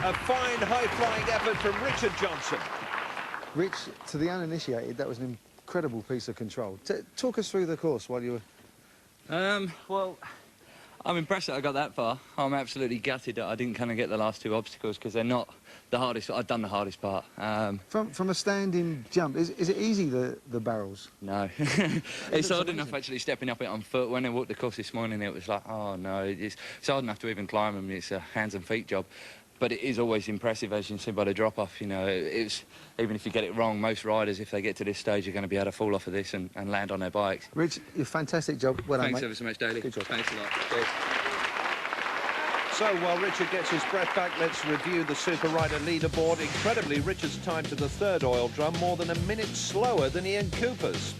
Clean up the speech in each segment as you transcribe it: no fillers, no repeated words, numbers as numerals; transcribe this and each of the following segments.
A fine high-flying effort from Richard Johnson. Rich, to the uninitiated, that was an incredible piece of control. Talk us through the course while you were... Well, I'm impressed that I got that far. I'm absolutely gutted that I didn't kind of get the last two obstacles because they're not the hardest. I've done the hardest part. From a standing jump, is it easy, the barrels? No. It's hard enough actually stepping up it on foot. When I walked the course this morning, it was like, oh no, it's hard enough to even climb them. It's a hands and feet job. But it is always impressive, as you can see by the drop-off. You know, it's even if you get it wrong, most riders, if they get to this stage, are going to be able to fall off of this and land on their bikes. Rich, you're fantastic job. Well done, Thanks mate. ever so much, Daly. Good job. Thanks a lot. Cheers. So while Richard gets his breath back, let's review the Super Rider leaderboard. Incredibly, Richard's time to the third oil drum more than a minute slower than Ian Cooper's.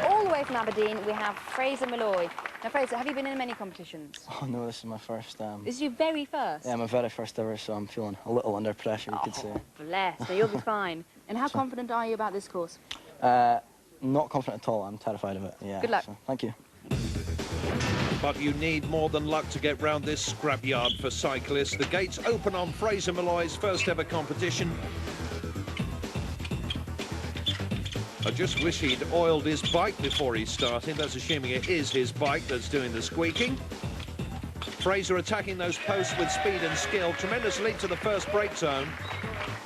All the way from Aberdeen, we have Fraz Milloy. Now, Fraser, have you been in many competitions? Oh, no, this is my first. This is your very first? Yeah, my very first ever, so I'm feeling a little under pressure, you could say. Bless. So you'll be fine. And how confident are you about this course? Not confident at all. I'm terrified of it. Yeah. Good luck. So, thank you. But you need more than luck to get round this scrapyard for cyclists. The gates open on Fraz Milloy's first ever competition. I just wish he'd oiled his bike before he started. That's assuming it is his bike that's doing the squeaking. Fraser attacking those posts with speed and skill. Tremendous lead to the first brake zone.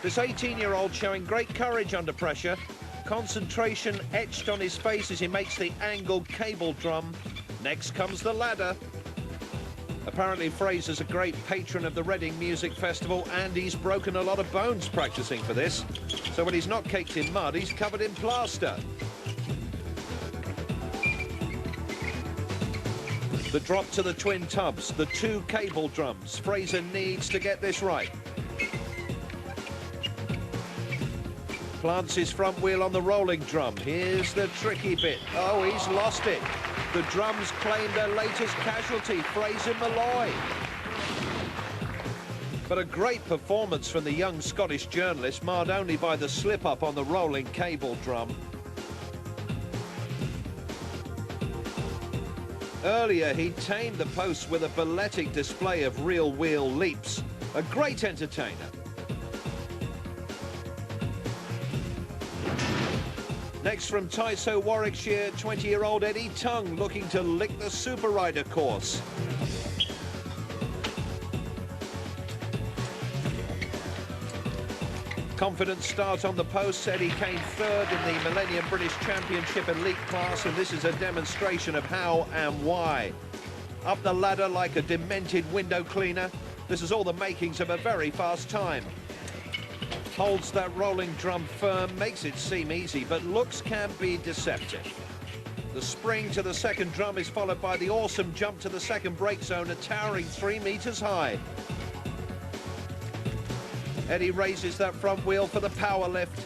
This 18-year-old showing great courage under pressure. Concentration etched on his face as he makes the angled cable drum. Next comes the ladder. Apparently Fraser's a great patron of the Reading Music Festival and he's broken a lot of bones practicing for this. So when he's not caked in mud, he's covered in plaster. The drop to the twin tubs, the two cable drums. Fraser needs to get this right. Plants his front wheel on the rolling drum. Here's the tricky bit. Oh, he's lost it. The drums claim their latest casualty, Fraz Milloy. But a great performance from the young Scottish journalist, marred only by the slip-up on the rolling cable drum. Earlier, he tamed the posts with a balletic display of real wheel leaps. A great entertainer. Next from Tysoe, Warwickshire, 20-year-old Eddie Tongue looking to lick the Super Rider course. Confident start on the posts. Eddie came third in the Millennium British Championship Elite class, and this is a demonstration of how and why. Up the ladder like a demented window cleaner. This is all the makings of a very fast time. Holds that rolling drum firm, makes it seem easy, but looks can be deceptive. The spring to the second drum is followed by the awesome jump to the second brake zone, a towering 3 meters high. Eddie raises that front wheel for the power lift.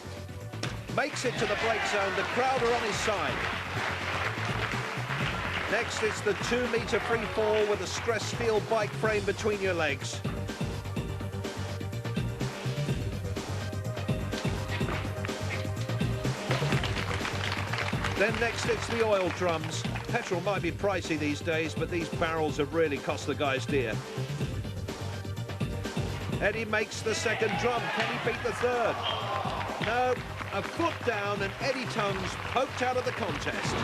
Makes it to the brake zone, the crowd are on his side. Next, it's the 2 meter free fall with a stress steel bike frame between your legs. Then next it's the oil drums. Petrol might be pricey these days, but these barrels have really cost the guys dear. Eddie makes the second drum. Can he beat the third? No, a foot down and Eddie Tongue's poked out of the contest.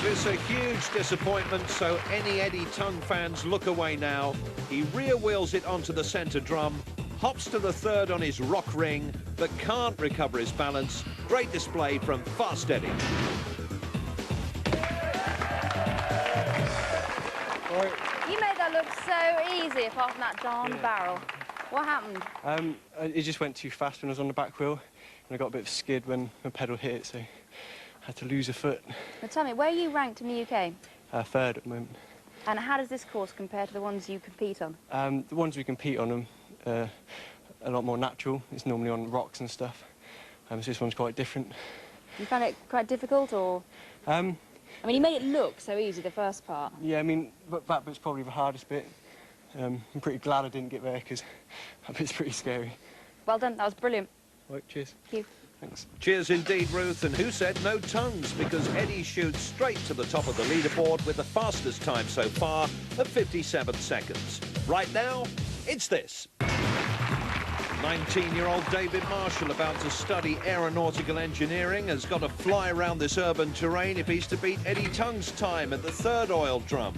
This is a huge disappointment, so any Eddie Tongue fans look away now. He rear wheels it onto the centre drum, hops to the third on his rock ring, but can't recover his balance. Great display from Fast Eddie. You made that look so easy, apart from that darn barrel. What happened? It just went too fast when I was on the back wheel, and I got a bit of a skid when the pedal hit it, so I had to lose a foot. Now tell me, where are you ranked in the UK? Third at the moment. And how does this course compare to the ones you compete on? The ones we compete on them are a lot more natural. It's normally on rocks and stuff. So this one's quite different. You found it quite difficult, or? I mean, you made it look so easy, the first part. Yeah, I mean, that bit's probably the hardest bit. I'm pretty glad I didn't get there, because that bit's pretty scary. Well done, that was brilliant. Right, cheers. Thank you. Thanks. Cheers indeed, Ruth. And who said no tongues? Because Eddie shoots straight to the top of the leaderboard with the fastest time so far of 57 seconds. Right now, it's this. 19-year-old David Marshall, about to study aeronautical engineering, has got to fly around this urban terrain if he's to beat Eddie Tongue's time at the third oil drum.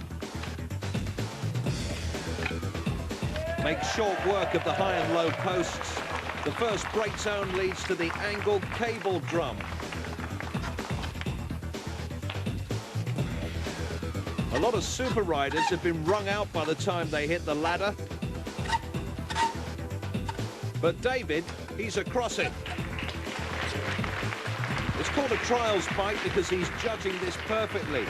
Makes short work of the high and low posts. The first brake zone leads to the angled cable drum. A lot of super riders have been wrung out by the time they hit the ladder. But David, he's across it. It's called a trials bike because he's judging this perfectly.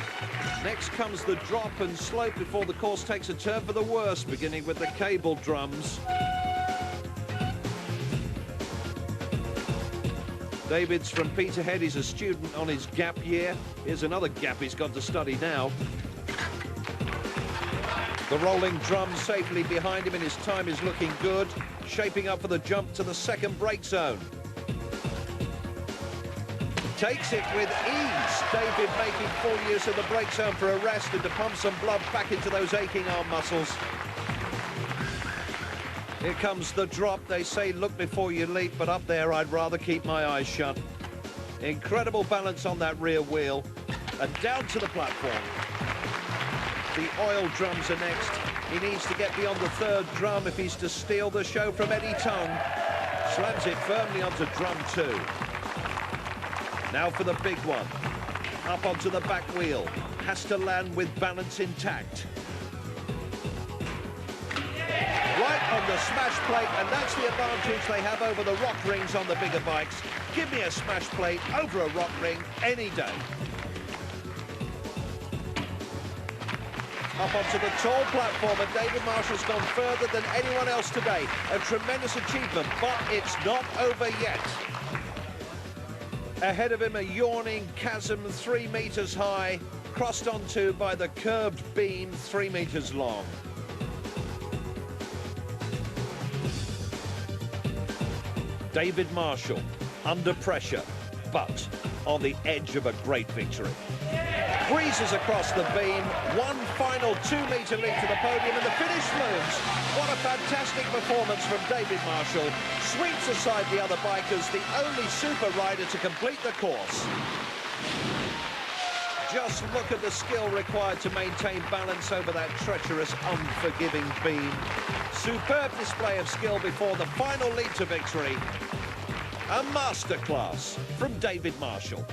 Next comes the drop and slope before the course takes a turn for the worse, beginning with the cable drums. David's from Peterhead. He's a student on his gap year. Here's another gap he's got to study now. The rolling drum safely behind him and his time is looking good. Shaping up for the jump to the second brake zone. Takes it with ease. David making full use of the brake zone for a rest and to pump some blood back into those aching arm muscles. Here comes the drop. They say look before you leap, but up there I'd rather keep my eyes shut. Incredible balance on that rear wheel. And down to the platform. The oil drums are next. He needs to get beyond the third drum if he's to steal the show from Eddie Tongue. Slams it firmly onto drum 2. Now for the big one. Up onto the back wheel. Has to land with balance intact. Right on the smash plate, and that's the advantage they have over the rock rings on the bigger bikes. Give me a smash plate over a rock ring any day. Up onto the tall platform, and David Marshall's gone further than anyone else today. A tremendous achievement, but it's not over yet. Ahead of him, a yawning chasm 3 meters high, crossed onto by the curved beam 3 meters long. David Marshall, under pressure, but on the edge of a great victory. Breezes across the beam, one final 2-meter leap to the podium, and the finish looms. What a fantastic performance from David Marshall. Sweeps aside the other bikers, the only super rider to complete the course. Just look at the skill required to maintain balance over that treacherous, unforgiving beam. Superb display of skill before the final leap to victory. A masterclass from David Marshall.